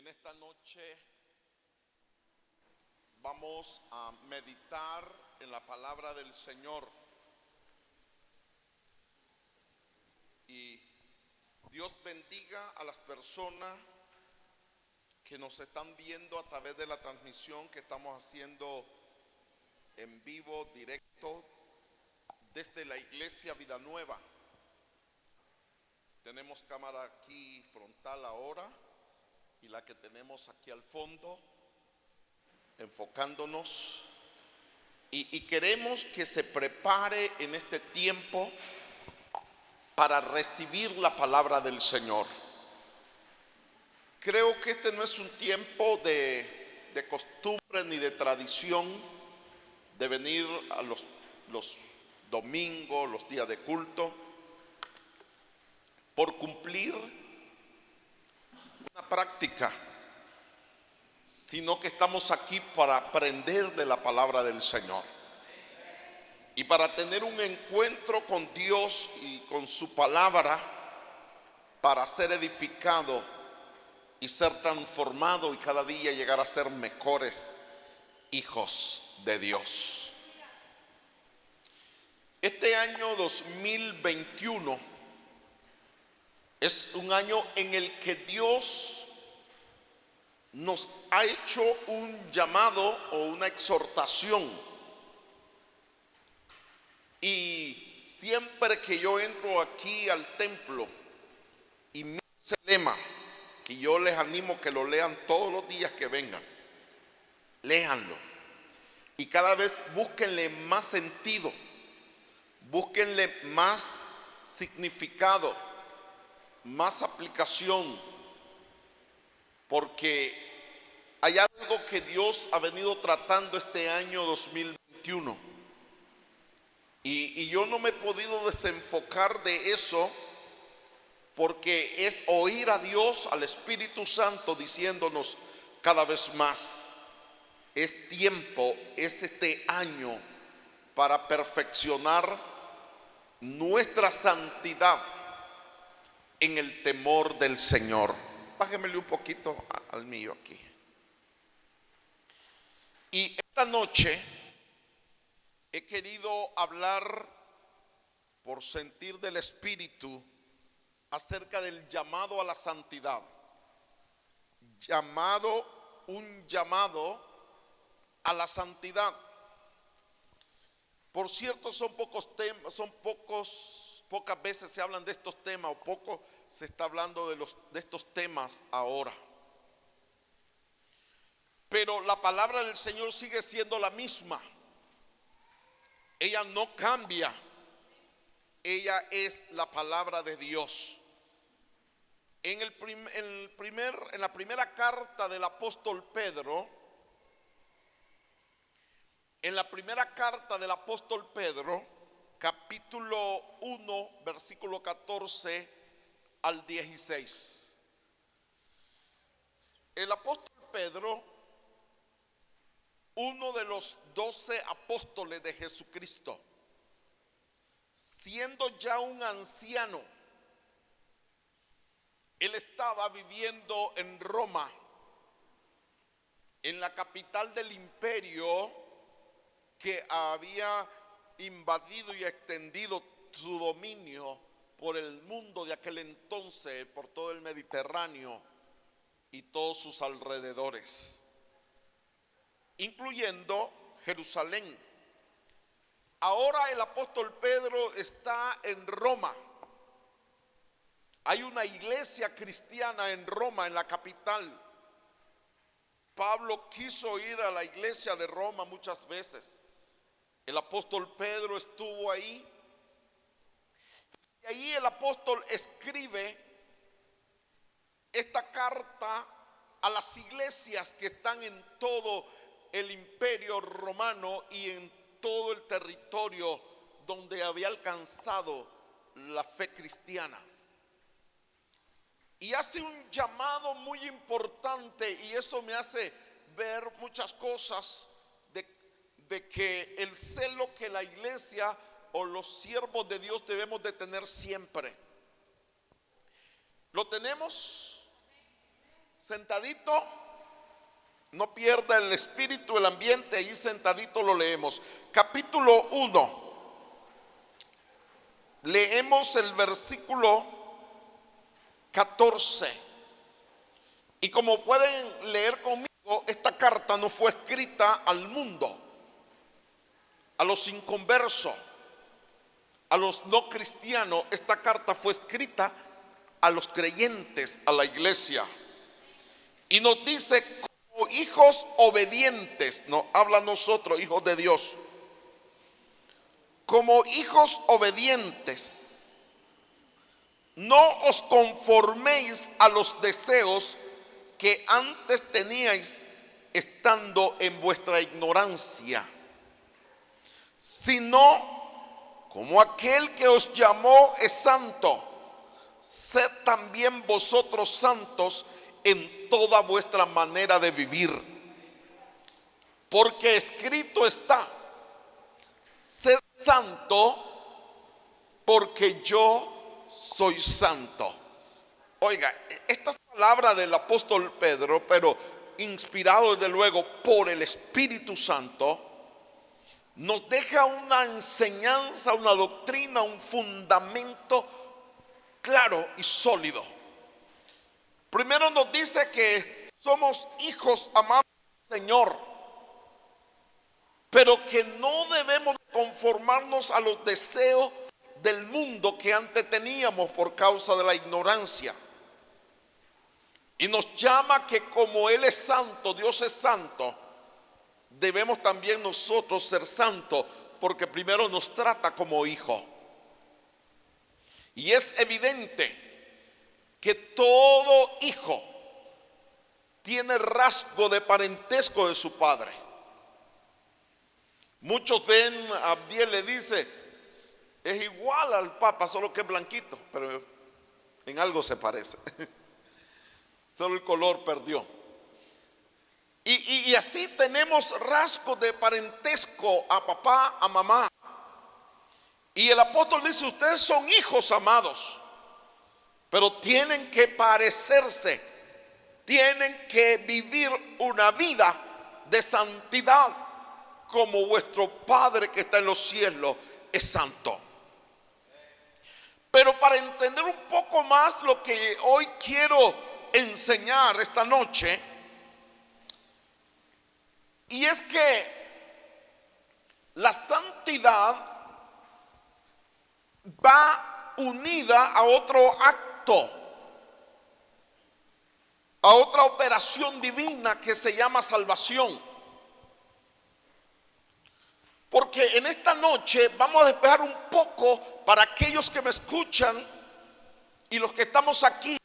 En esta noche vamos a meditar en la palabra del Señor. Y Dios bendiga a las personas que nos están viendo a través de la transmisión que estamos haciendo en vivo, directo, desde la iglesia Vida Nueva. Tenemos cámara aquí frontal ahora y la que tenemos aquí al fondo, enfocándonos. Y queremos que se prepare en este tiempo para recibir la palabra del Señor. Creo que este no es un tiempo de costumbre ni de tradición de venir a los domingos, los días de culto, por cumplir una práctica, sino que estamos aquí para aprender de la palabra del Señor y para tener un encuentro con Dios y con su palabra, para ser edificado y ser transformado y cada día llegar a ser mejores hijos de Dios. Este año 2021 es un año en el que Dios nos ha hecho un llamado o una exhortación. Y siempre que yo entro aquí al templo y miro ese lema, que yo les animo que lo lean todos los días que vengan, léanlo. Y cada vez búsquenle más sentido, búsquenle más significado, más aplicación, porque hay algo que Dios ha venido tratando este año 2021 y yo no me he podido desenfocar de eso, porque es oír a Dios, al Espíritu Santo diciéndonos cada vez más: es tiempo, es este año para perfeccionar nuestra santidad en el temor del Señor. Bájemele un poquito al mío aquí. Y esta noche he querido hablar, por sentir del Espíritu, acerca del llamado a la santidad. Un llamado a la santidad. Por cierto, son pocos temas, pocas veces se hablan de estos temas, o poco se está hablando de estos temas ahora. Pero la palabra del Señor sigue siendo la misma. Ella no cambia. Ella es la palabra de Dios. En la primera carta del apóstol Pedro, capítulo 1, versículo 14 al 16. El apóstol Pedro, uno de los 12 apóstoles de Jesucristo, siendo ya un anciano, él estaba viviendo en Roma, en la capital del imperio que había invadido y extendido su dominio por el mundo de aquel entonces, por todo el Mediterráneo y todos sus alrededores, incluyendo Jerusalén. Ahora el apóstol Pedro está en Roma. Hay una iglesia cristiana en Roma, en la capital. Pablo quiso ir a la iglesia de Roma muchas veces. El apóstol Pedro estuvo ahí. Y ahí el apóstol escribe esta carta a las iglesias que están en todo el imperio romano y en todo el territorio donde había alcanzado la fe cristiana. Y hace un llamado muy importante, y eso me hace ver muchas cosas de que el celo que la iglesia o los siervos de Dios debemos de tener siempre. ¿Lo tenemos? Sentadito, no pierda el espíritu, el ambiente, ahí sentadito lo leemos. Capítulo 1. Leemos el versículo 14. Y como pueden leer conmigo, esta carta no fue escrita al mundo, a los inconversos, a los no cristianos. Esta carta fue escrita a los creyentes, a la iglesia. Y nos dice, como hijos obedientes, nos habla a nosotros, hijos de Dios. Como hijos obedientes, no os conforméis a los deseos que antes teníais estando en vuestra ignorancia, sino como aquel que os llamó es santo, sed también vosotros santos en toda vuestra manera de vivir. Porque escrito está, sed santo porque yo soy santo. Oiga, estas palabras del apóstol Pedro, pero inspirado desde luego por el Espíritu Santo, nos deja una enseñanza, una doctrina, un fundamento claro y sólido. Primero nos dice que somos hijos amados del Señor, pero que no debemos conformarnos a los deseos del mundo que antes teníamos por causa de la ignorancia. Y nos llama que como Él es santo, Dios es santo, debemos también nosotros ser santos, porque primero nos trata como hijo. Y es evidente que todo hijo tiene rasgo de parentesco de su padre. Muchos ven a Abdiel, le dice, es igual al Papa, solo que es blanquito, pero en algo se parece. Solo el color perdió. Y así tenemos rasgos de parentesco a papá, a mamá. Y el apóstol dice, ustedes son hijos amados, pero tienen que parecerse, tienen que vivir una vida de santidad, como vuestro Padre que está en los cielos es santo. Pero para entender un poco más lo que hoy quiero enseñar esta noche, y es que la santidad va unida a otro acto, a otra operación divina que se llama salvación. Porque en esta noche vamos a despejar un poco, para aquellos que me escuchan y los que estamos aquí,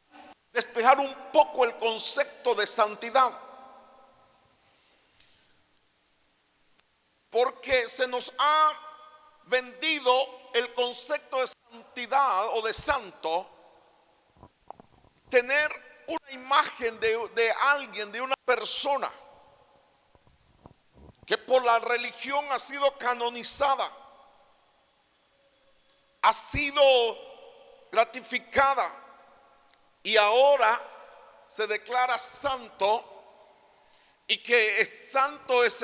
despejar un poco el concepto de santidad. Porque se nos ha vendido el concepto de santidad o de santo, tener una imagen de alguien, de una persona que por la religión ha sido canonizada, ha sido gratificada y ahora se declara santo, y que santo es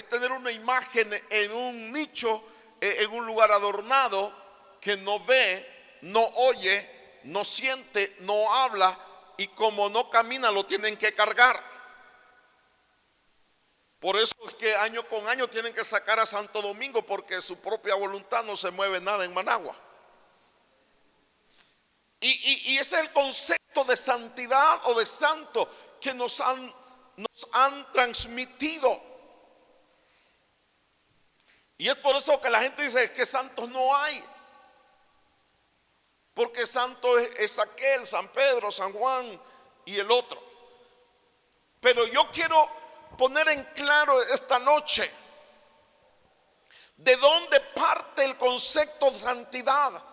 tener una imagen en un nicho, en un lugar adornado, que no ve, no oye, no siente, no habla, y como no camina lo tienen que cargar. Por eso es que año con año tienen que sacar a Santo Domingo, porque su propia voluntad no se mueve nada en Managua. Y ese es el concepto de santidad o de santo que nos han transmitido. Y es por eso que la gente dice que santos no hay, porque santo es aquel, San Pedro, San Juan y el otro. Pero yo quiero poner en claro esta noche de dónde parte el concepto de santidad,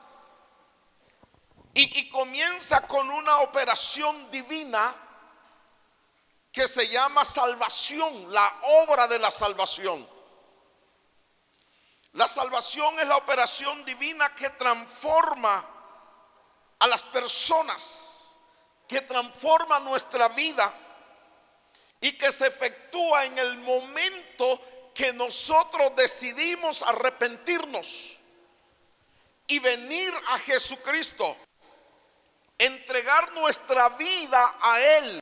y comienza con una operación divina que se llama salvación, la obra de la salvación. La salvación es la operación divina que transforma a las personas, que transforma nuestra vida y que se efectúa en el momento que nosotros decidimos arrepentirnos y venir a Jesucristo, entregar nuestra vida a Él.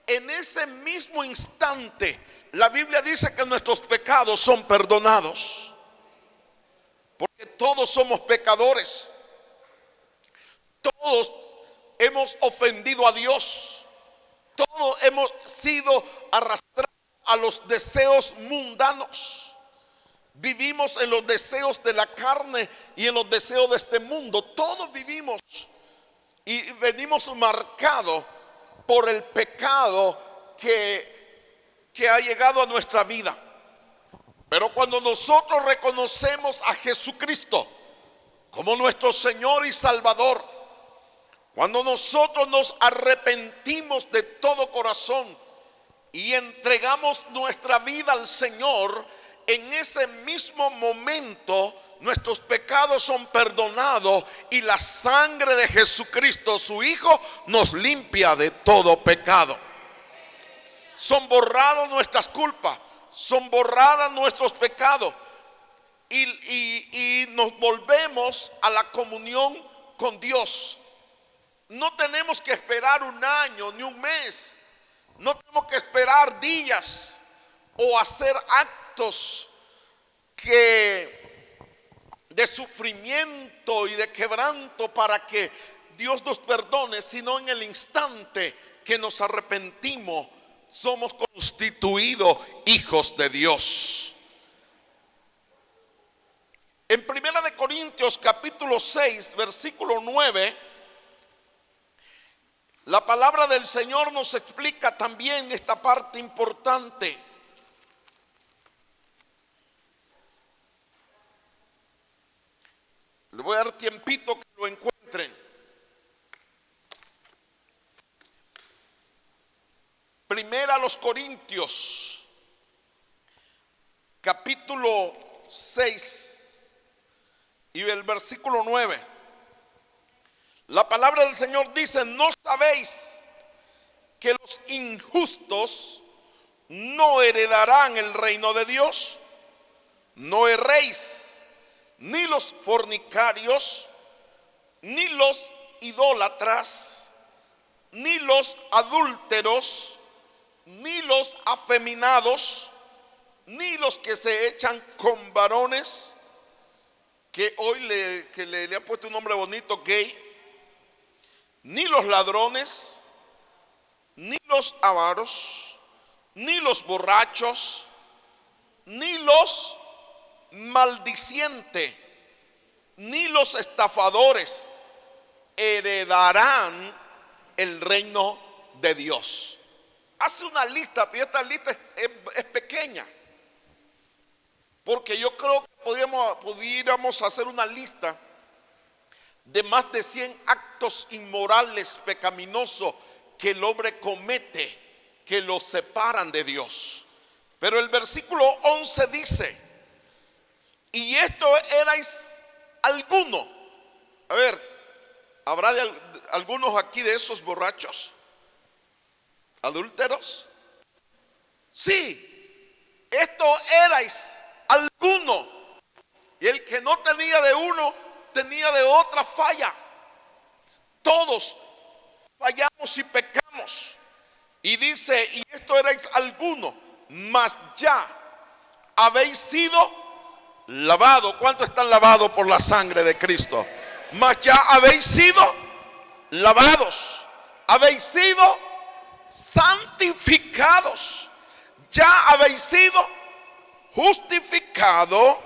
En ese mismo instante, la Biblia dice que nuestros pecados son perdonados, porque todos somos pecadores, todos hemos ofendido a Dios, todos hemos sido arrastrados a los deseos mundanos. Vivimos en los deseos de la carne y en los deseos de este mundo. Todos vivimos y venimos marcados por el pecado que ha llegado a nuestra vida. Pero cuando nosotros reconocemos a Jesucristo como nuestro Señor y Salvador, cuando nosotros nos arrepentimos de todo corazón y entregamos nuestra vida al Señor, en ese mismo momento nuestros pecados son perdonados y la sangre de Jesucristo, su Hijo, nos limpia de todo pecado. Son borradas nuestras culpas, son borradas nuestros pecados y nos volvemos a la comunión con Dios. No tenemos que esperar un año ni un mes, no tenemos que esperar días o hacer actos de sufrimiento y de quebranto para que Dios nos perdone, sino en el instante que nos arrepentimos somos constituidos hijos de Dios. En 1 Corintios capítulo 6 versículo 9, la palabra del Señor nos explica también esta parte importante. Le voy a dar tiempito que lo encuentren. Primera a los Corintios, capítulo 6 y el versículo 9. La palabra del Señor dice: ¿no sabéis que los injustos no heredarán el reino de Dios? No erréis, ni los fornicarios, ni los idólatras, ni los adúlteros, ni los afeminados, ni los que se echan con varones, que hoy le han puesto un nombre bonito, gay, ni los ladrones, ni los avaros, ni los borrachos, ni los maldicientes, ni los estafadores heredarán el reino de Dios. Hace una lista, pero esta lista es pequeña, porque yo creo que pudiéramos hacer una lista de más de 100 actos inmorales, pecaminosos que el hombre comete, que lo separan de Dios. Pero el versículo 11 dice: y esto erais alguno. A ver, ¿habrá algunos aquí de esos borrachos? ¿Adúlteros? Sí, esto erais alguno. Y el que no tenía de uno, tenía de otra falla. Todos fallamos y pecamos. Y dice: y esto erais alguno, mas ya habéis sido lavado. ¿Cuántos están lavados por la sangre de Cristo? Mas ya habéis sido lavados, habéis sido santificados, ya habéis sido justificados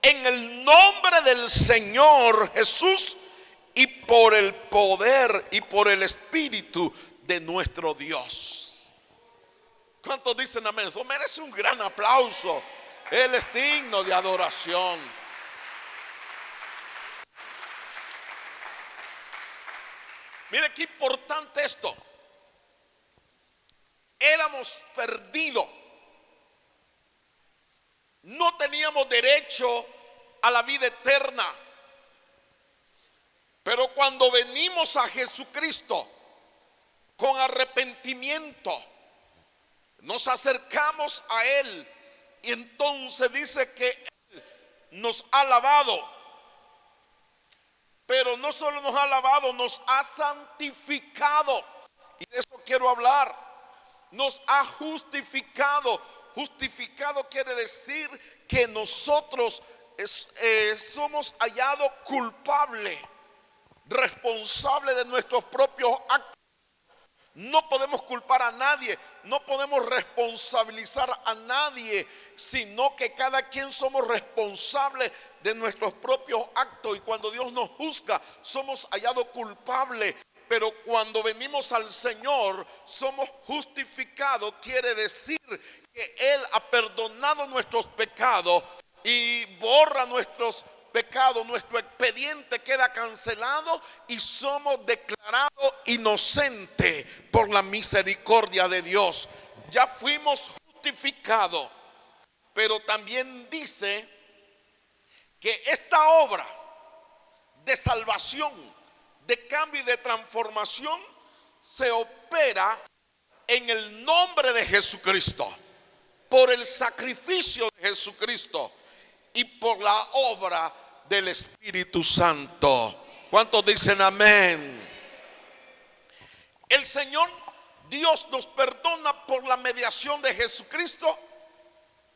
en el nombre del Señor Jesús y por el poder y por el Espíritu de nuestro Dios. ¿Cuántos dicen amén? Eso merece un gran aplauso. Él es digno de adoración. Mire qué importante esto. Éramos perdidos. No teníamos derecho a la vida eterna. Pero cuando venimos a Jesucristo con arrepentimiento, nos acercamos a Él y entonces dice que Él nos ha lavado. Pero no solo nos ha lavado, nos ha santificado. Y de eso quiero hablar. Nos ha justificado. Justificado quiere decir que nosotros somos hallados culpables, responsables de nuestros propios actos. No podemos culpar a nadie, no podemos responsabilizar a nadie, sino que cada quien somos responsables de nuestros propios actos. Y cuando Dios nos juzga, somos hallados culpables. Pero cuando venimos al Señor, somos justificados. Quiere decir que Él ha perdonado nuestros pecados y borra nuestros pecados. Nuestro expediente queda cancelado y somos declarados inocentes por la misericordia de Dios. Ya fuimos justificados. Pero también dice que esta obra de salvación, de cambio y de transformación se opera en el nombre de Jesucristo, por el sacrificio de Jesucristo y por la obra del Espíritu Santo. ¿Cuántos dicen amén? El Señor Dios nos perdona por la mediación de Jesucristo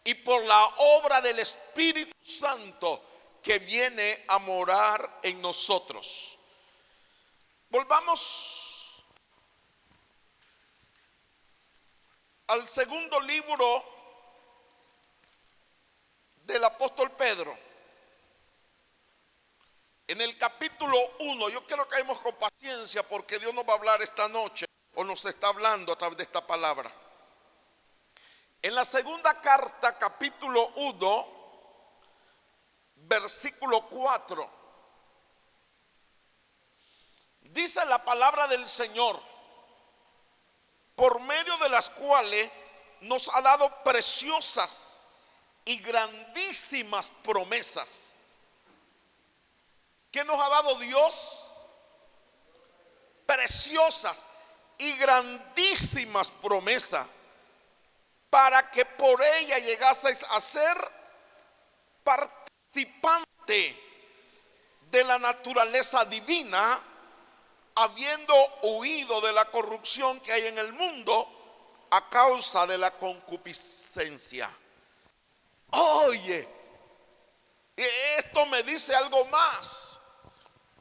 y por la obra del Espíritu Santo que viene a morar en nosotros. Volvamos al segundo libro del apóstol Pedro. En el capítulo 1, yo quiero que hayamos con paciencia porque Dios nos va a hablar esta noche, o nos está hablando a través de esta palabra. En la segunda carta, capítulo 1, versículo 4. Dice la palabra del Señor, por medio de las cuales nos ha dado preciosas y grandísimas promesas. ¿Qué nos ha dado Dios? Preciosas y grandísimas promesas, para que por ella llegaseis a ser participante de la naturaleza divina, habiendo huido de la corrupción que hay en el mundo a causa de la concupiscencia. Oye, esto me dice algo más,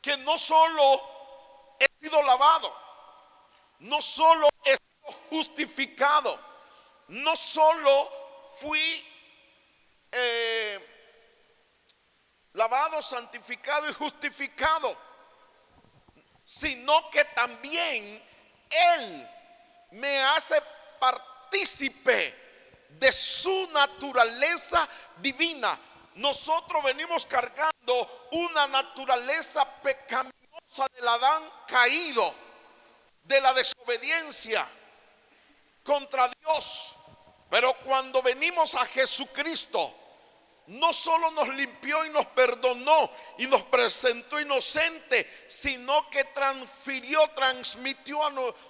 que no solo he sido lavado, no solo he sido justificado, no solo fui lavado, santificado y justificado, sino que también Él me hace partícipe de su naturaleza divina. Nosotros venimos cargando una naturaleza pecaminosa del Adán caído, de la desobediencia contra Dios. Pero cuando venimos a Jesucristo, no solo nos limpió y nos perdonó y nos presentó inocente, sino que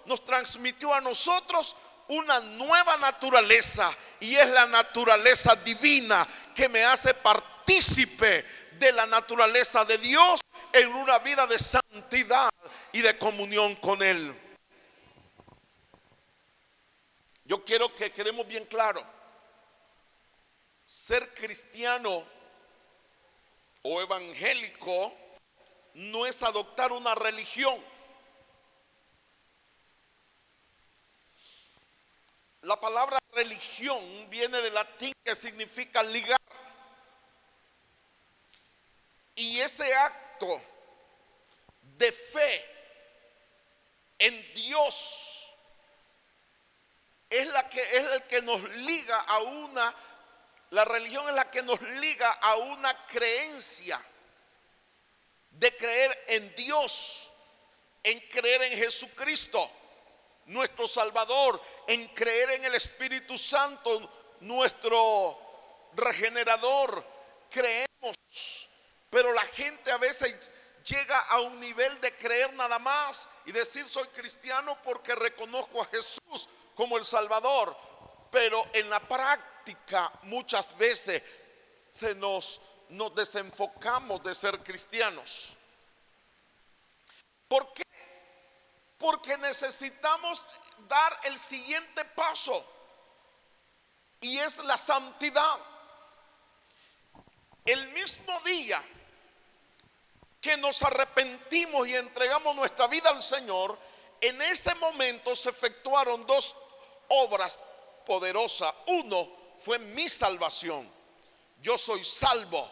nos transmitió a nosotros una nueva naturaleza, y es la naturaleza divina que me hace partícipe de la naturaleza de Dios en una vida de santidad y de comunión con Él. Yo quiero que quedemos bien claro: ser cristiano o evangélico no es adoptar una religión. La palabra religión viene del latín, que significa ligar. Y ese acto de fe en Dios es el que nos liga a una. La religión es la que nos liga a una creencia de creer en Dios, en creer en Jesucristo, nuestro Salvador, en creer en el Espíritu Santo, nuestro regenerador. Creemos, pero la gente a veces llega a un nivel de creer nada más y decir soy cristiano porque reconozco a Jesús como el Salvador, pero en la práctica muchas veces nos desenfocamos de ser cristianos. ¿Por qué? Porque necesitamos dar el siguiente paso, y es la santidad. El mismo día que nos arrepentimos y entregamos nuestra vida al Señor, en ese momento se efectuaron dos obras poderosas. Uno fue mi salvación. Yo soy salvo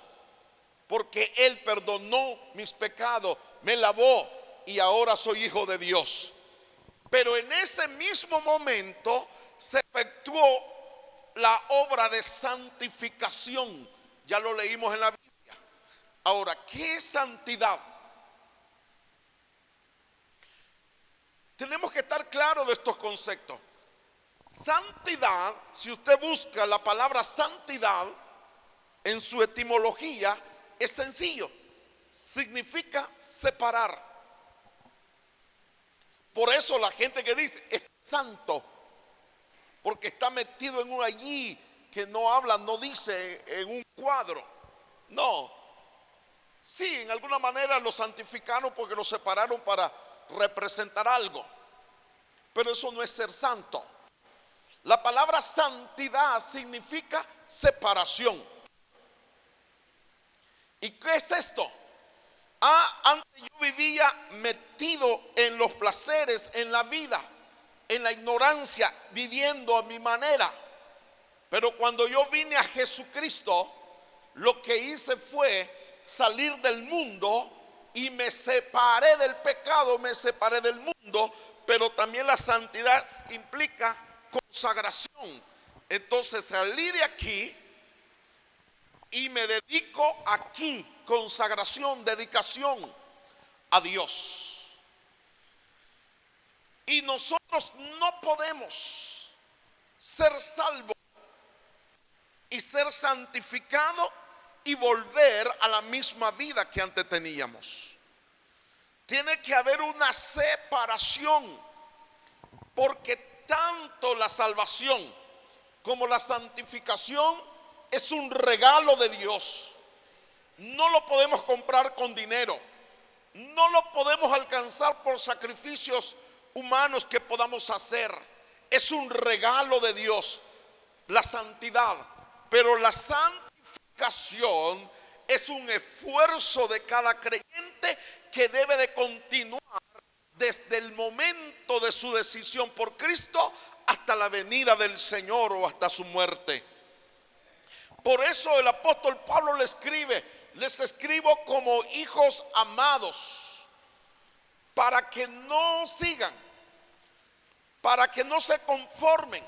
porque Él perdonó mis pecados, me lavó y ahora soy hijo de Dios. Pero en ese mismo momento se efectuó la obra de santificación. Ya lo leímos en la Biblia. Ahora, ¿qué es santidad? Tenemos que estar claros de estos conceptos. Santidad, si usted busca la palabra santidad en su etimología, es sencillo. Significa separar. Por eso la gente que dice es santo, porque está metido en allí que no habla, no dice en un cuadro. No. Sí, en alguna manera lo santificaron porque lo separaron para representar algo, pero eso no es ser santo. La palabra santidad significa separación. ¿Y qué es esto? Antes yo vivía metido en los placeres, en la vida, en la ignorancia, viviendo a mi manera. Pero cuando yo vine a Jesucristo, lo que hice fue salir del mundo y me separé del pecado, me separé del mundo. Pero también la santidad implica consagración. Entonces salí de aquí y me dedico aquí, consagración, dedicación a Dios. Y nosotros no podemos ser salvos y ser santificados y volver a la misma vida que antes teníamos. Tiene que haber una separación, porque tanto la salvación como la santificación es un regalo de Dios. No lo podemos comprar con dinero, no lo podemos alcanzar por sacrificios humanos que podamos hacer. Es un regalo de Dios, la santidad. Pero la santificación es un esfuerzo de cada creyente que debe de continuar desde el momento de su decisión por Cristo hasta la venida del Señor o hasta su muerte. Por eso el apóstol Pablo le escribe: les escribo como hijos amados, para que no sigan, para que no se conformen,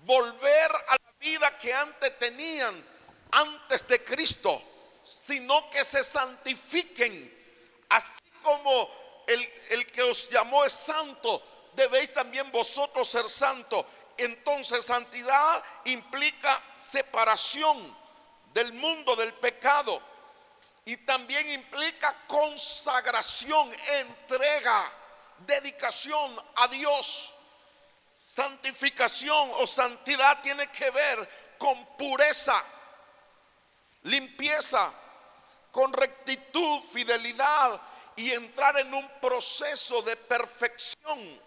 volver a la vida que antes tenían, antes de Cristo, sino que se santifiquen, así como el que os llamó es santo, debéis también vosotros ser santos. Entonces santidad implica separación del mundo del pecado, y también implica consagración, entrega, dedicación a Dios. Santificación o santidad tiene que ver con pureza, limpieza, con rectitud, fidelidad y entrar en un proceso de perfección.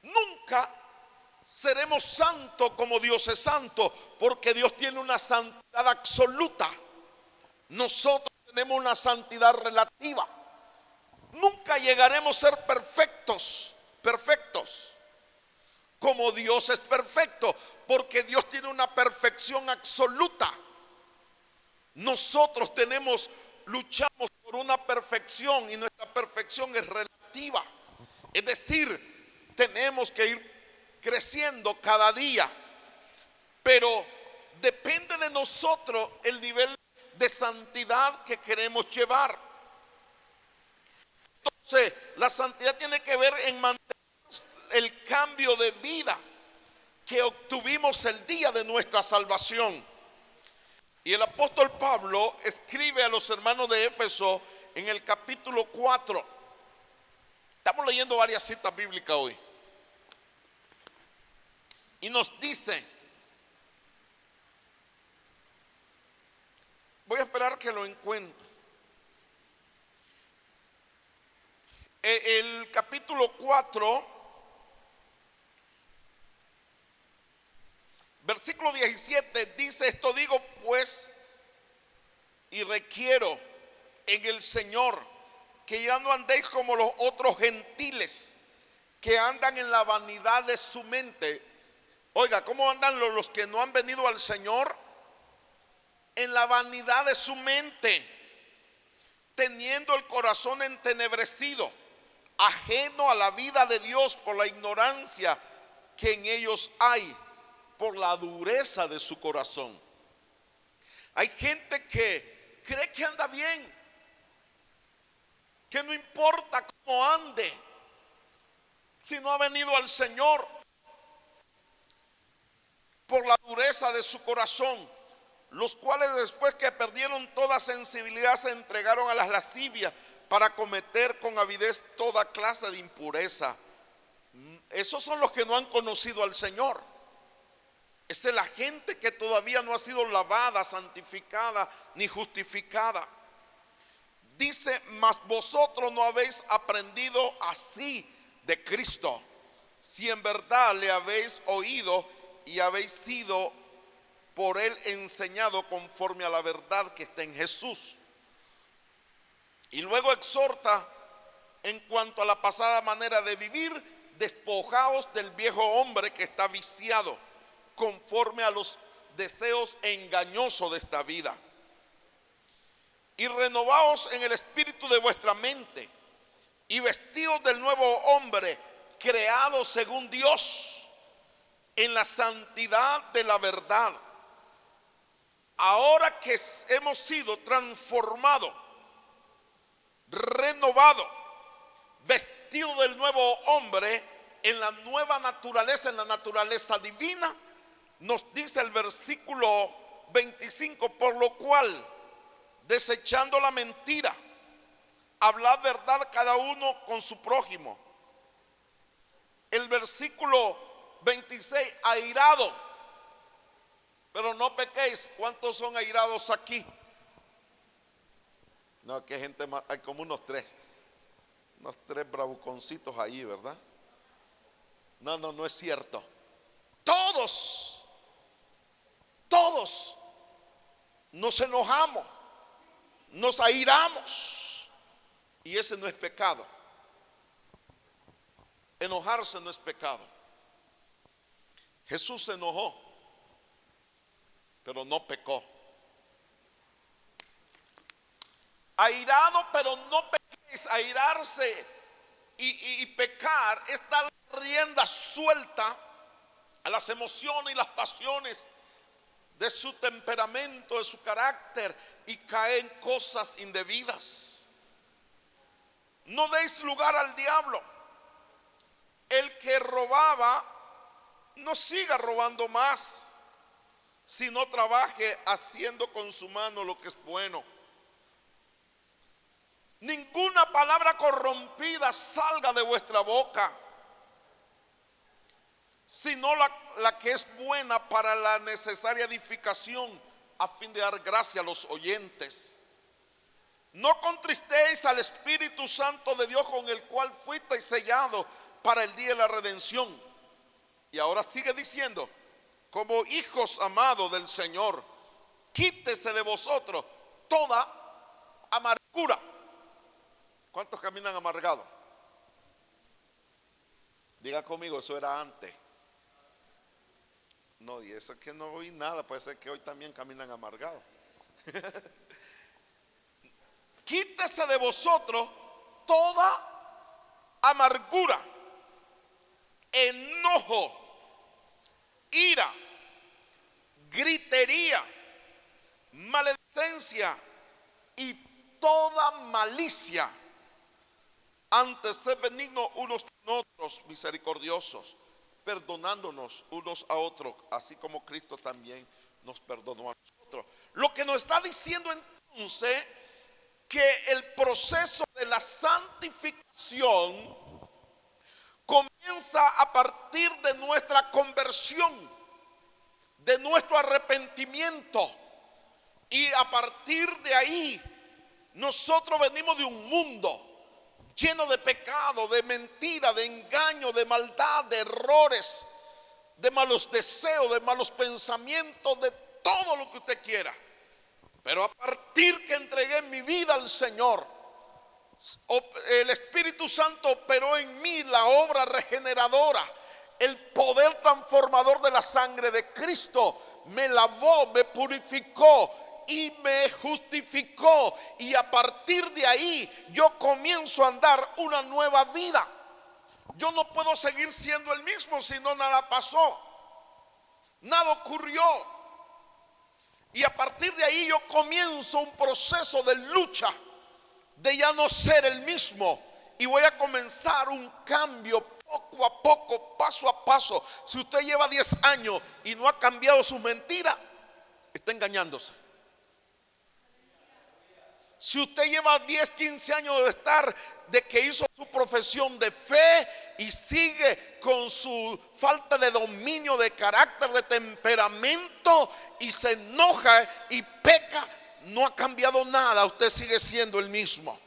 Nunca seremos santos como Dios es santo, porque Dios tiene una santidad absoluta. Nosotros tenemos una santidad relativa. Nunca llegaremos a ser perfectos como Dios es perfecto, porque Dios tiene una perfección absoluta. Nosotros luchamos por una perfección, y nuestra perfección es relativa. Es decir, tenemos que ir creciendo cada día, pero depende de nosotros el nivel de santidad que queremos llevar. Entonces, la santidad tiene que ver en mantener el cambio de vida que obtuvimos el día de nuestra salvación. Y el apóstol Pablo escribe a los hermanos de Éfeso en el capítulo 4. Estamos leyendo varias citas bíblicas hoy. Y nos dice, voy a esperar que lo encuentre. El capítulo 4, versículo 17 dice: esto digo pues y requiero en el Señor que ya no andéis como los otros gentiles que andan en la vanidad de su mente. Oiga, ¿cómo andan los que no han venido al Señor? En la vanidad de su mente, teniendo el corazón entenebrecido, ajeno a la vida de Dios por la ignorancia que en ellos hay, por la dureza de su corazón. Hay gente que cree que anda bien, que no importa cómo ande, si no ha venido al Señor, por la dureza de su corazón, los cuales después que perdieron toda sensibilidad se entregaron a las lascivias para cometer con avidez toda clase de impureza. Esos son los que no han conocido al Señor. Esa es la gente que todavía no ha sido lavada, santificada ni justificada. Dice: mas vosotros no habéis aprendido así de Cristo, si en verdad le habéis oído y habéis sido por él enseñado conforme a la verdad que está en Jesús. Y luego exhorta en cuanto a la pasada manera de vivir: despojaos del viejo hombre que está viciado conforme a los deseos engañosos de esta vida, y renovaos en el espíritu de vuestra mente, y vestidos del nuevo hombre, creado según Dios, en la santidad de la verdad. Ahora que hemos sido transformados, renovados, vestidos del nuevo hombre, en la nueva naturaleza, en la naturaleza divina, nos dice el versículo 25: por lo cual, desechando la mentira, hablad verdad cada uno con su prójimo. El versículo 26: airado, pero no pequéis. ¿Cuántos son airados aquí? No, que gente más, hay como unos tres bravuconcitos ahí, ¿verdad? No es cierto. Todos nos enojamos, nos airamos, y ese no es pecado. Enojarse no es pecado. Jesús se enojó, pero no pecó. Airado, pero no pequéis. Airarse y pecar es dar rienda suelta a las emociones y las pasiones de su temperamento, de su carácter, y caer en cosas indebidas. No deis lugar al diablo. El que robaba, no siga robando más, sino trabaje haciendo con su mano lo que es bueno. Ninguna palabra corrompida salga de vuestra boca, sino la que es buena para la necesaria edificación, a fin de dar gracia a los oyentes. No contristéis al Espíritu Santo de Dios, con el cual fuisteis sellados para el día de la redención. Y ahora sigue diciendo: como hijos amados del Señor, quítese de vosotros toda amargura. ¿Cuántos caminan amargados? Diga conmigo: eso era antes. No, y eso es que no oí nada. Puede ser que hoy también caminan amargados. Quítese de vosotros toda amargura, enojo, ira, gritería, maledicencia y toda malicia. Antes, sed benignos unos con otros, misericordiosos, perdonándonos unos a otros, así como Cristo también nos perdonó a nosotros. nosotros. Lo que nos está diciendo entonces que el proceso de la santificación comienza a partir de nuestra conversión, de nuestro arrepentimiento, y a partir de ahí nosotros venimos de un mundo lleno de pecado, de mentira, de engaño, de maldad, de errores, de malos deseos, de malos pensamientos, de todo lo que usted quiera. Pero a partir que entregué mi vida al Señor, el Espíritu Santo operó en mí la obra regeneradora, el poder transformador de la sangre de Cristo. Me lavó, me purificó y me justificó, y a partir de ahí yo comienzo a andar una nueva vida. Yo no puedo seguir siendo el mismo si no nada pasó, nada ocurrió. Y a partir de ahí yo comienzo un proceso de lucha, de ya no ser el mismo, y voy a comenzar un cambio poco a poco, paso a paso. Si usted lleva 10 años y no ha cambiado sus mentiras, está engañándose. Si usted lleva 10, 15 años de que hizo su profesión de fe y sigue con su falta de dominio, de carácter, de temperamento, y se enoja y peca, no ha cambiado nada, usted sigue siendo el mismo.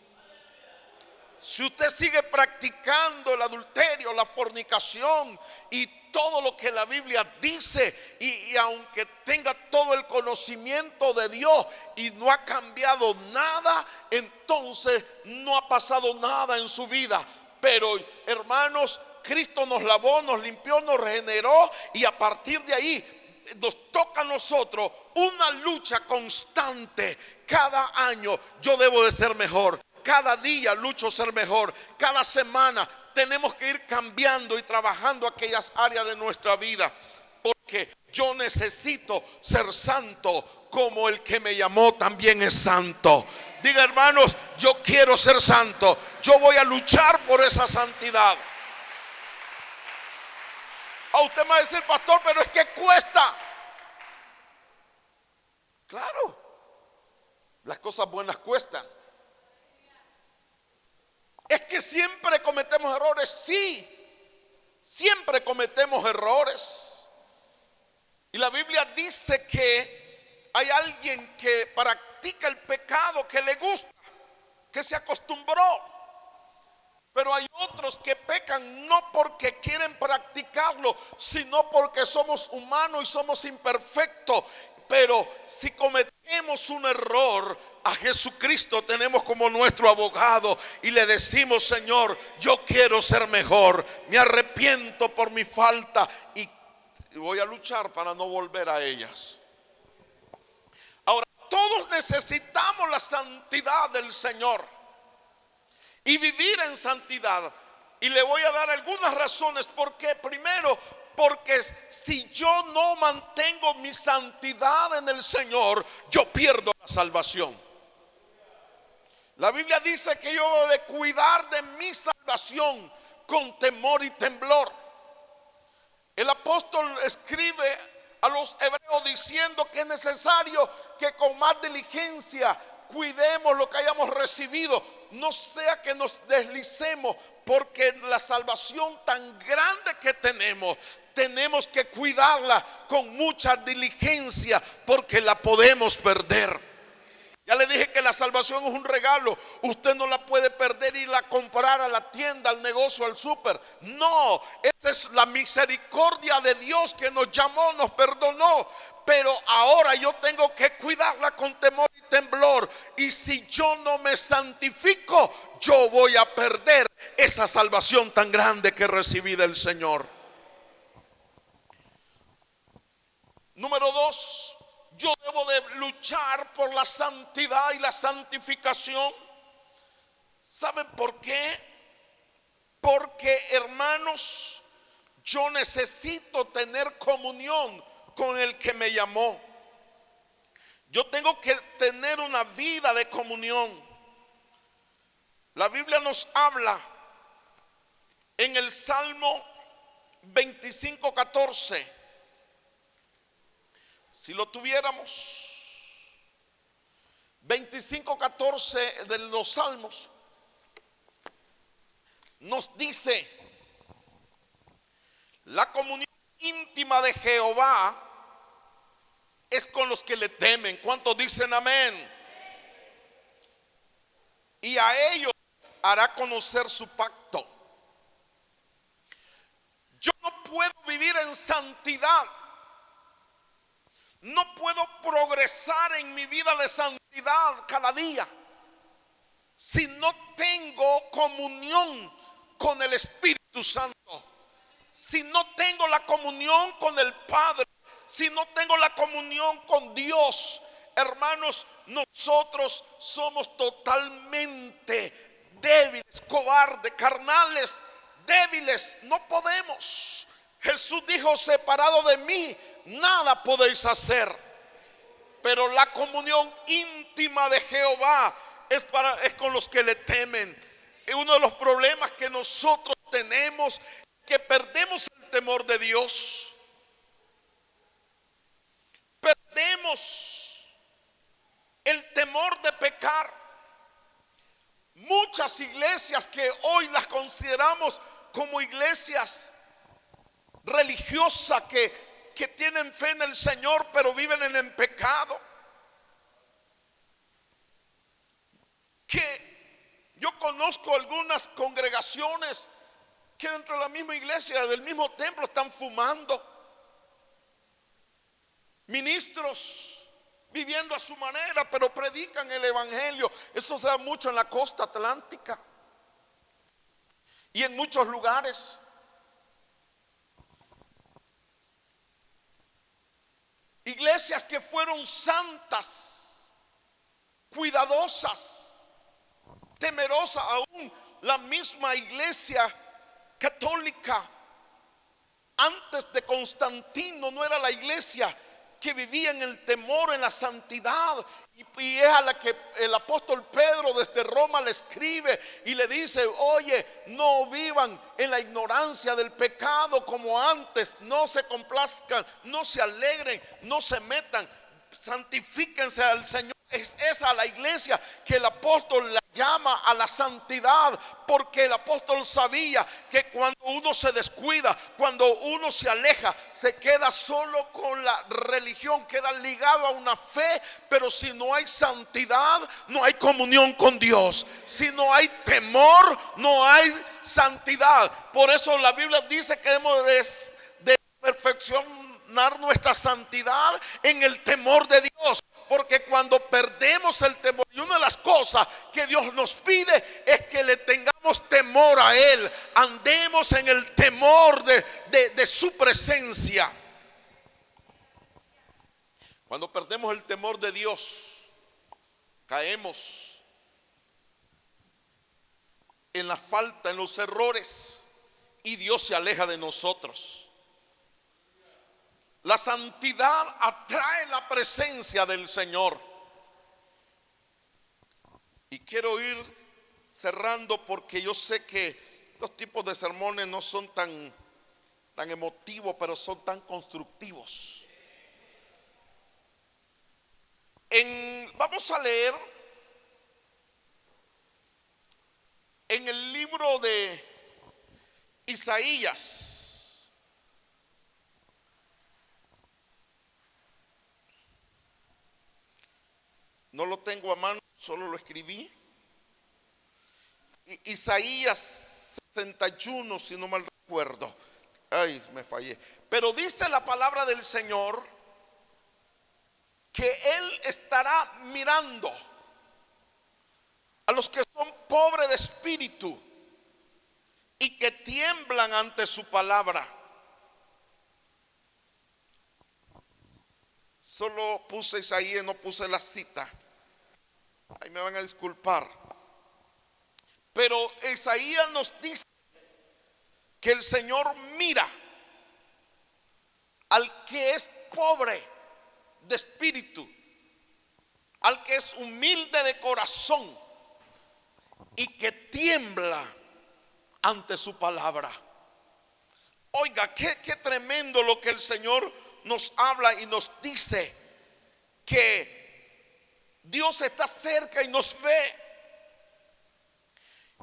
Si usted sigue practicando el adulterio, la fornicación y todo lo que la Biblia dice, y aunque tenga todo el conocimiento de Dios y no ha cambiado nada, entonces no ha pasado nada en su vida. Pero hermanos, Cristo nos lavó, nos limpió, nos regeneró, y a partir de ahí nos toca a nosotros una lucha constante. Cada año yo debo de ser mejor. Cada día lucho ser mejor. Cada semana tenemos que ir cambiando y trabajando aquellas áreas de nuestra vida, porque yo necesito ser santo como el que me llamó también es santo. Diga, hermanos, yo quiero ser santo. Yo voy a luchar por esa santidad. A usted me va a decir, pastor, pero es que cuesta. Claro, las cosas buenas cuestan. Es que siempre cometemos errores. Sí, siempre cometemos errores. Y la Biblia dice que hay alguien que practica el pecado, que le gusta, que se acostumbró. Pero hay otros que pecan no porque quieren practicarlo, sino porque somos humanos y somos imperfectos. Pero si cometemos un error, a Jesucristo tenemos como nuestro abogado y le decimos, Señor, yo quiero ser mejor, me arrepiento por mi falta y voy a luchar para no volver a ellas. Ahora, todos necesitamos la santidad del Señor y vivir en santidad. Y le voy a dar algunas razones por qué. Primero, porque si yo no mantengo mi santidad en el Señor, yo pierdo la salvación. La Biblia dice que yo debo de cuidar de mi salvación con temor y temblor. El apóstol escribe a los hebreos diciendo que es necesario que con más diligencia cuidemos lo que hayamos recibido, no sea que nos deslicemos, porque la salvación tan grande que tenemos que cuidarla con mucha diligencia, porque la podemos perder. Ya le dije que la salvación es un regalo. Usted no la puede perder y irla a comprar a la tienda, al negocio, al súper. No, esa es la misericordia de Dios que nos llamó, nos perdonó. Pero ahora yo tengo que cuidarla con temor y temblor. Y si yo no me santifico, yo voy a perder esa salvación tan grande que recibí del Señor. Número 2. Yo debo de luchar por la santidad y la santificación. ¿Saben por qué? Porque, hermanos, yo necesito tener comunión con el que me llamó. Yo tengo que tener una vida de comunión. La Biblia nos habla en el Salmo 25:14. Si lo tuviéramos, 25:14 de los Salmos nos dice: la comunión íntima de Jehová es con los que le temen. ¿Cuántos dicen amén? Y a ellos hará conocer su pacto. Yo no puedo vivir en santidad, no puedo progresar en mi vida de santidad cada día si no tengo comunión con el Espíritu Santo, si no tengo la comunión con el Padre, si no tengo la comunión con Dios. Hermanos, nosotros somos totalmente débiles, cobardes, carnales, débiles, no podemos. Jesús dijo: separado de mí nada podéis hacer. Pero la comunión íntima de Jehová es con los que le temen. Y uno de los problemas que nosotros tenemos es que perdemos el temor de Dios, perdemos el temor de pecar. Muchas iglesias que hoy las consideramos como iglesias religiosas que tienen fe en el Señor, pero viven en el pecado. Que yo conozco algunas congregaciones que dentro de la misma iglesia, del mismo templo, están fumando. Ministros viviendo a su manera, pero predican el evangelio. Eso se da mucho en la costa atlántica y en muchos lugares. Iglesias que fueron santas, cuidadosas, temerosas. Aún la misma iglesia católica antes de Constantino no era la iglesia que vivía en el temor, en la santidad. Y es a la que el apóstol Pedro desde Roma le escribe y le dice: oye, no vivan en la ignorancia del pecado como antes, no se complazcan, no se alegren, no se metan, santifíquense al Señor. Es esa la iglesia que el apóstol la llama a la santidad, porque el apóstol sabía que cuando uno se descuida, cuando uno se aleja, se queda solo con la religión, queda ligado a una fe. Pero si no hay santidad, no hay comunión con Dios. Si no hay temor, no hay santidad. Por eso la Biblia dice que debemos de perfeccionar nuestra santidad en el temor de Dios. Porque cuando perdemos el temor, y una de las cosas que Dios nos pide es que le tengamos temor a Él, andemos en el temor de su presencia. Cuando perdemos el temor de Dios, caemos en la falta, en los errores, y Dios se aleja de nosotros. La santidad atrae la presencia del Señor. Y quiero ir cerrando, porque yo sé que estos tipos de sermones no son tan emotivos, pero son tan constructivos. Vamos a leer en el libro de Isaías. No lo tengo a mano, solo lo escribí. Isaías 61, si no mal recuerdo. Ay, me fallé. Pero dice la palabra del Señor que Él estará mirando a los que son pobres de espíritu y que tiemblan ante su palabra. Solo puse Isaías, no puse la cita. Ahí me van a disculpar. Pero Isaías nos dice que el Señor mira al que es pobre de espíritu, al que es humilde de corazón y que tiembla ante su palabra. Oiga, qué tremendo lo que el Señor nos habla y nos dice, que Dios está cerca y nos ve.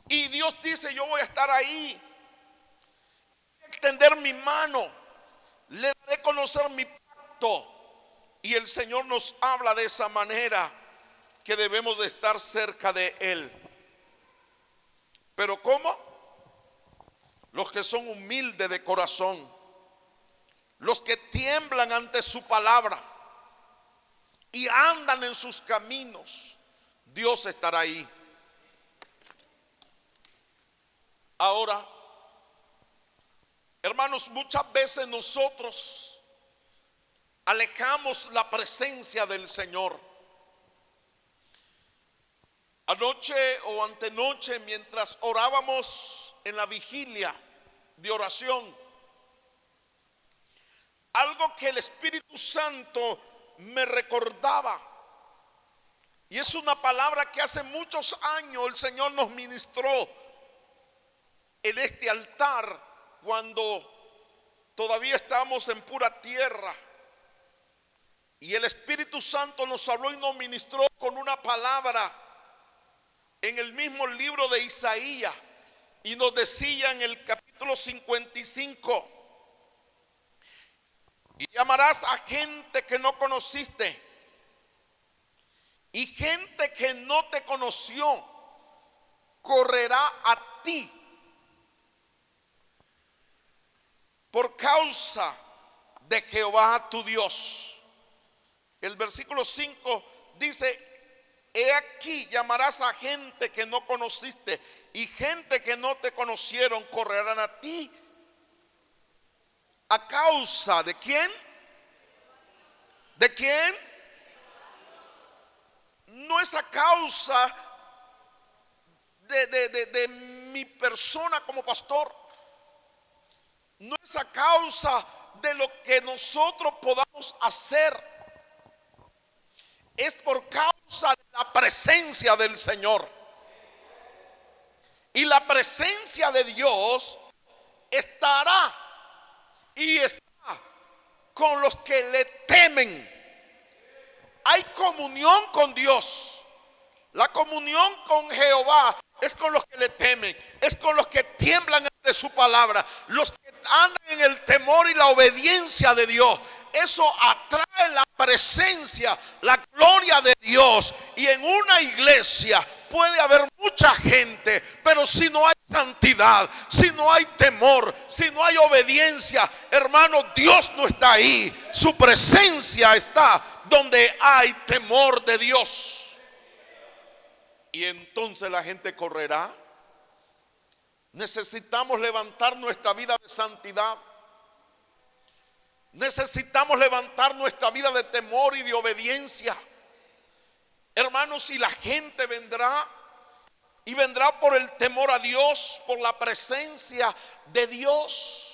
Y Dios dice: yo voy a estar ahí, voy a extender mi mano, le daré a conocer mi pacto. Y el Señor nos habla de esa manera, que debemos de estar cerca de Él. Pero ¿cómo? Los que son humildes de corazón, los que tiemblan ante su palabra y andan en sus caminos, Dios estará ahí. Ahora, hermanos, muchas veces nosotros alejamos la presencia del Señor. Anoche o antenoche, mientras orábamos en la vigilia de oración, algo que el Espíritu Santo me recordaba, y es una palabra que hace muchos años el Señor nos ministró en este altar, cuando todavía estábamos en pura tierra, y el Espíritu Santo nos habló y nos ministró con una palabra en el mismo libro de Isaías, y nos decía en el capítulo 55: y llamarás a gente que no conociste, y gente que no te conoció correrá a ti por causa de Jehová tu Dios. El versículo 5 dice: he aquí, llamarás a gente que no conociste, y gente que no te conocieron correrán a ti. ¿A causa de quién? ¿De quién? No es a causa de mi persona como pastor. No es a causa de lo que nosotros podamos hacer. Es por causa de la presencia del Señor. Y la presencia de Dios estará y está con los que le temen. Hay comunión con Dios. La comunión con Jehová es con los que le temen, es con los que tiemblan ante su palabra, los que andan en el temor y la obediencia de Dios. Eso atrae la presencia, la gloria de Dios. Y en una iglesia puede haber mucha gente, pero si no hay santidad, si no hay temor, si no hay obediencia, hermano, Dios no está ahí. Su presencia está donde hay temor de Dios. Y entonces la gente correrá. Necesitamos levantar nuestra vida de santidad. Necesitamos levantar nuestra vida de temor y de obediencia. Hermanos, si la gente vendrá, y vendrá por el temor a Dios, por la presencia de Dios.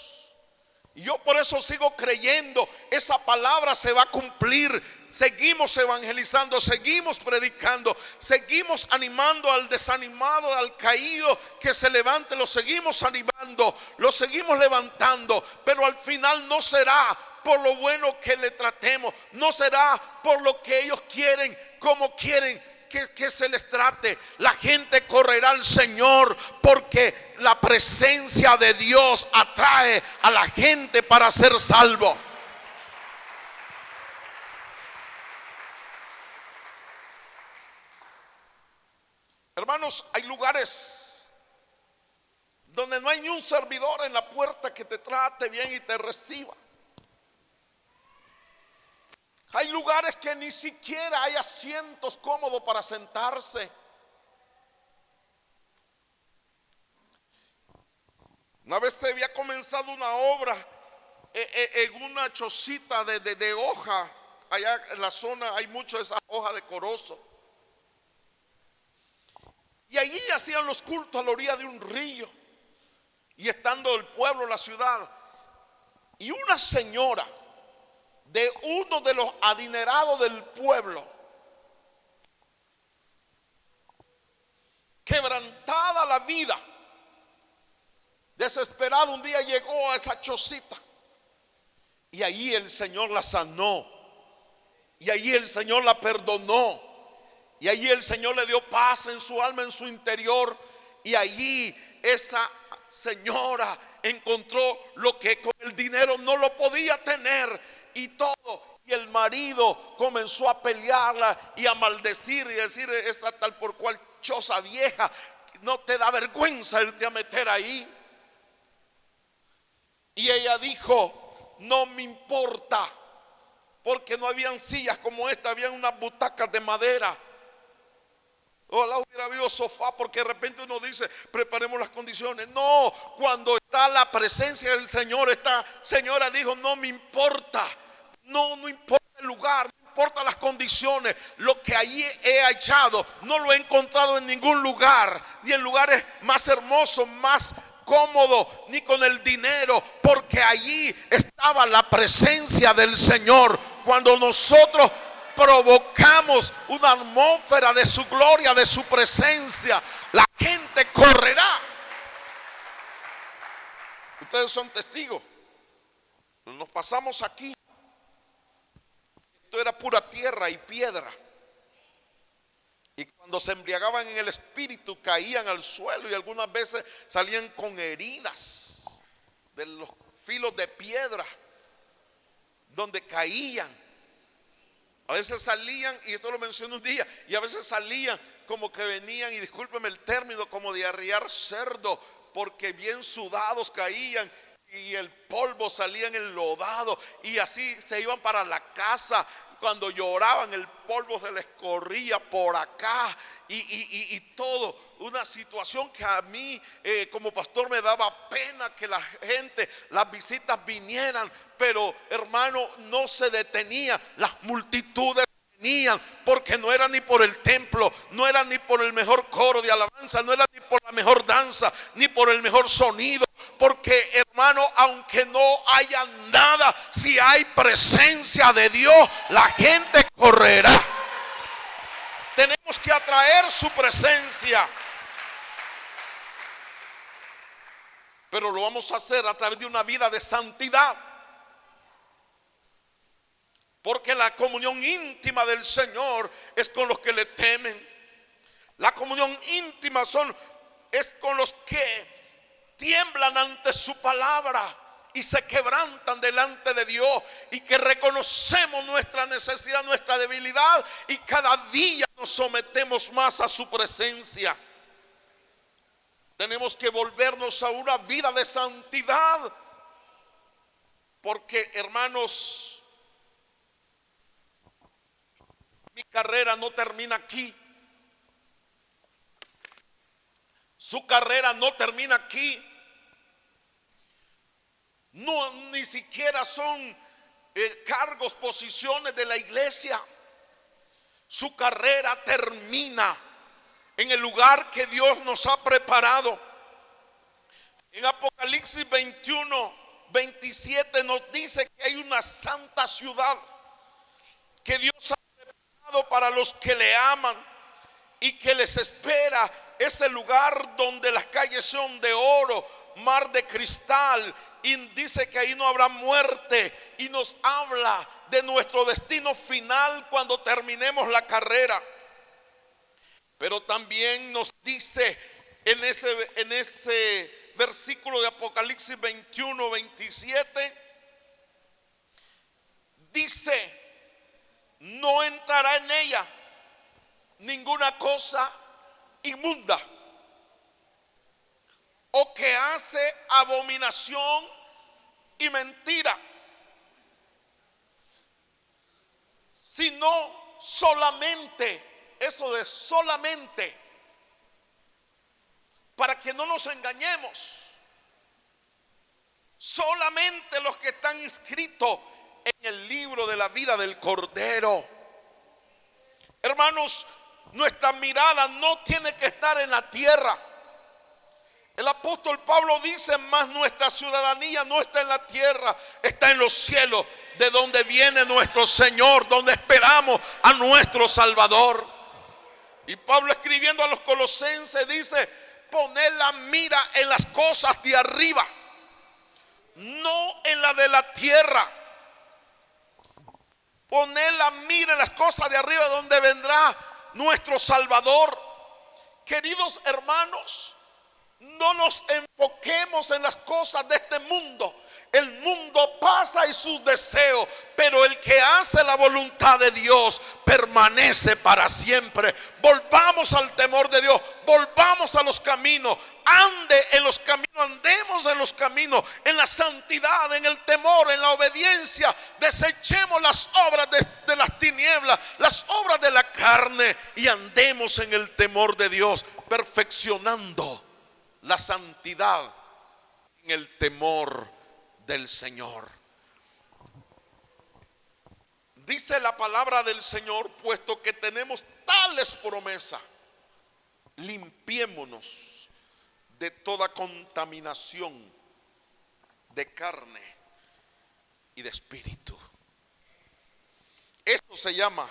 Y yo por eso sigo creyendo, esa palabra se va a cumplir. Seguimos evangelizando, seguimos predicando, seguimos animando al desanimado, al caído que se levante, lo seguimos animando, lo seguimos levantando. Pero al final no será por lo bueno que le tratemos, no será por lo que ellos quieren, como quieren que se les trate. La gente correrá al Señor, porque la presencia de Dios atrae a la gente para ser salvo. Hermanos, hay lugares donde no hay ni un servidor en la puerta que te trate bien y te reciba. Hay lugares que ni siquiera hay asientos cómodos para sentarse. Una vez se había comenzado una obra en una chocita de hoja. Allá en la zona hay mucho de esa hoja de corozo. Y allí hacían los cultos a la orilla de un río. Y estando el pueblo, la ciudad, y una señora de uno de los adinerados del pueblo, quebrantada la vida, desesperada, un día llegó a esa chocita, y allí el Señor la sanó, y allí el Señor la perdonó, Y allí el Señor le dio paz en su alma, en su interior. Y allí esa señora encontró lo que con el dinero no lo podía tener, y todo. Y el marido comenzó a pelearla y a maldecir y decir: esa tal por cual choza vieja, no te da vergüenza irte a meter ahí. Y ella dijo: no me importa, porque no habían sillas como esta, habían unas butacas de madera. Ojalá hubiera habido sofá, porque de repente uno dice: preparemos las condiciones. No, cuando está la presencia del Señor, esta señora dijo: no me importa, no importa el lugar, no importa las condiciones. Lo que allí he hallado no lo he encontrado en ningún lugar, ni en lugares más hermosos, más cómodo, ni con el dinero, porque allí estaba la presencia del Señor. Cuando nosotros provocamos una atmósfera de su gloria, de su presencia, la gente correrá. Ustedes son testigos. Nos pasamos aquí. Esto era pura tierra y piedra. Y cuando se embriagaban en el espíritu, caían al suelo y algunas veces salían con heridas de los filos de piedra donde caían. A veces salían, y esto lo mencioné un día, y a veces salían como que venían, y discúlpeme el término, como de arriar cerdo, porque bien sudados caían y el polvo salía enlodado, y así se iban para la casa. Cuando lloraban, el polvo se les corría por acá y todo. Una situación que a mí como pastor me daba pena que la gente, las visitas vinieran, pero hermano, no se detenía. Las multitudes venían, porque no era ni por el templo, no era ni por el mejor coro de alabanza, no era ni por la mejor danza, ni por el mejor sonido. Porque hermano, aunque no haya nada, si hay presencia de Dios, la gente correrá. Tenemos que atraer su presencia, pero lo vamos a hacer a través de una vida de santidad, porque la comunión íntima del Señor es con los que le temen. La comunión íntima es con los que tiemblan ante su palabra y se quebrantan delante de Dios, y que reconocemos nuestra necesidad, nuestra debilidad, y cada día nos sometemos más a su presencia. Tenemos que volvernos a una vida de santidad, porque hermanos, mi carrera no termina aquí. Su carrera no termina aquí. No, ni siquiera son cargos, posiciones de la iglesia. Su carrera termina en el lugar que Dios nos ha preparado. En Apocalipsis 21:27 nos dice que hay una santa ciudad que Dios ha preparado para los que le aman, y que les espera ese lugar donde las calles son de oro, mar de cristal, y dice que ahí no habrá muerte, y nos habla de nuestro destino final cuando terminemos la carrera. Pero también nos dice en ese versículo de Apocalipsis 21:27, dice: no entrará en ella ninguna cosa inmunda, o que hace abominación y mentira, sino solamente, eso de solamente, para que no nos engañemos, solamente los que están inscritos en el libro de la vida del Cordero. Hermanos, nuestra mirada no tiene que estar en la tierra. El apóstol Pablo dice: más nuestra ciudadanía no está en la tierra, está en los cielos, de donde viene nuestro Señor, donde esperamos a nuestro Salvador. Y Pablo, escribiendo a los colosenses, dice: poned la mira en las cosas de arriba, no en la de la tierra. Poned la mira en las cosas de arriba, donde vendrá nuestro Salvador. Queridos hermanos, no nos enfoquemos en las cosas de este mundo. El mundo pasa y sus deseos, pero el que hace la voluntad de Dios permanece para siempre. Volvamos al temor de Dios, volvamos a los caminos. Ande en los caminos, andemos en los caminos, en la santidad, en el temor, en la obediencia. Desechemos las obras de las tinieblas, las obras de la carne, y andemos en el temor de Dios, perfeccionando la santidad en el temor del Señor. Dice la palabra del Señor: puesto que tenemos tales promesas, limpiémonos de toda contaminación de carne y de espíritu. Esto se llama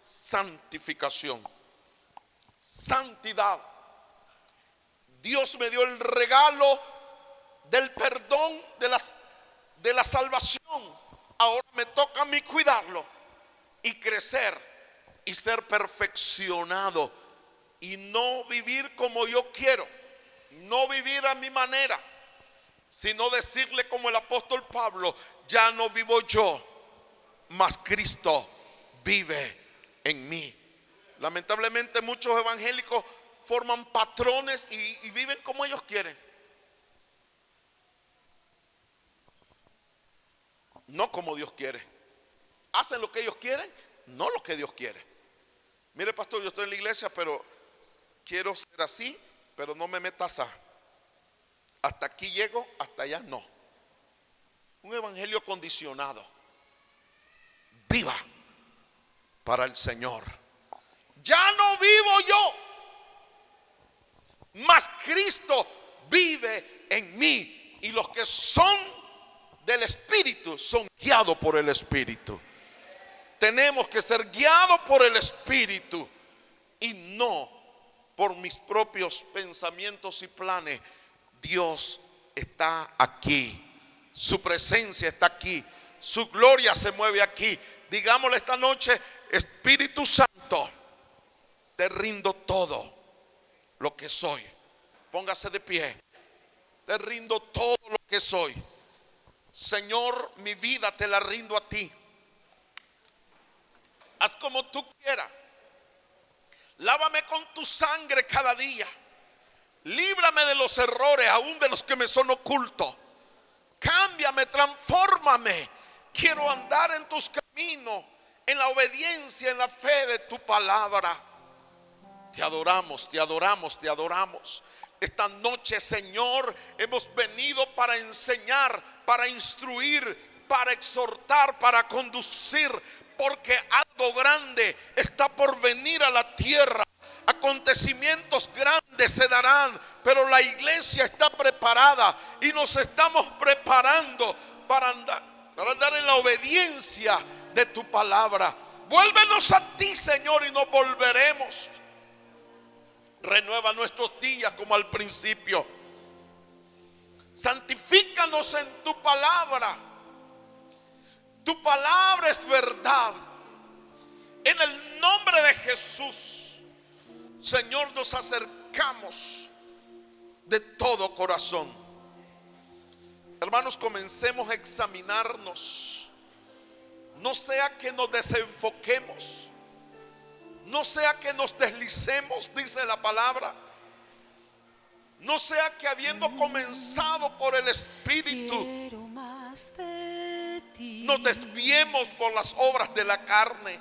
santificación, santidad. Dios me dio el regalo del perdón, de la salvación. Ahora me toca a mí cuidarlo y crecer y ser perfeccionado, y no vivir como yo quiero, no vivir a mi manera, sino decirle como el apóstol Pablo: ya no vivo yo, mas Cristo vive en mí. Lamentablemente muchos evangélicos forman patrones y viven como ellos quieren, no como Dios quiere. Hacen lo que ellos quieren, no lo que Dios quiere. Mire, pastor, yo estoy en la iglesia, pero quiero ser así, pero no me metas hasta aquí llego, hasta allá no. Un evangelio condicionado. Viva para el Señor. Ya no vivo yo, mas Cristo vive en mí, y los que son del Espíritu son guiados por el Espíritu. Tenemos que ser guiados por el Espíritu y no por mis propios pensamientos y planes. Dios está aquí, su presencia está aquí, su gloria se mueve aquí. Digámosle esta noche: Espíritu Santo, te rindo todo lo que soy. Póngase de pie. Te rindo todo lo que soy. Señor, mi vida te la rindo a ti. Haz como tú quieras. Lávame con tu sangre cada día. Líbrame de los errores, aún de los que me son ocultos. Cámbiame, transfórmame. Quiero andar en tus caminos, en la obediencia, en la fe de tu palabra. Te adoramos, te adoramos, te adoramos. Esta noche, Señor, hemos venido para enseñar, para instruir, para exhortar, para conducir, porque algo grande está por venir a la tierra. Acontecimientos grandes se darán, pero la iglesia está preparada y nos estamos preparando para andar en la obediencia de tu palabra. Vuélvenos a ti, Señor, y nos volveremos. Renueva nuestros días como al principio. Santifícanos en tu palabra. Tu palabra es verdad. En el nombre de Jesús, Señor, nos acercamos de todo corazón. Hermanos, comencemos a examinarnos. No sea que nos desenfoquemos, no sea que nos deslicemos, dice la palabra. No sea que habiendo comenzado por el Espíritu, nos desviemos por las obras de la carne.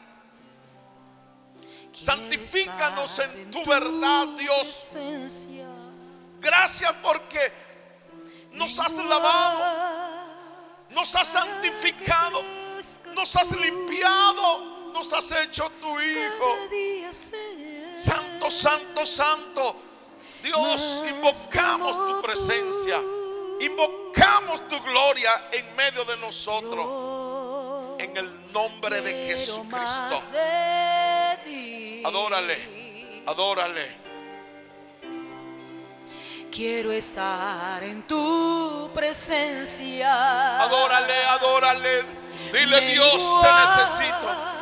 Santifícanos en tu verdad, Dios. Gracias porque nos has lavado, nos has santificado, nos has limpiado, nos has hecho tu Hijo. Santo, santo, santo. Dios, invocamos tu presencia, invocamos tu gloria en medio de nosotros, en el nombre de Jesucristo. Adórale, adórale. Quiero estar en tu presencia. Adórale, adórale. Dile: Dios, te necesito.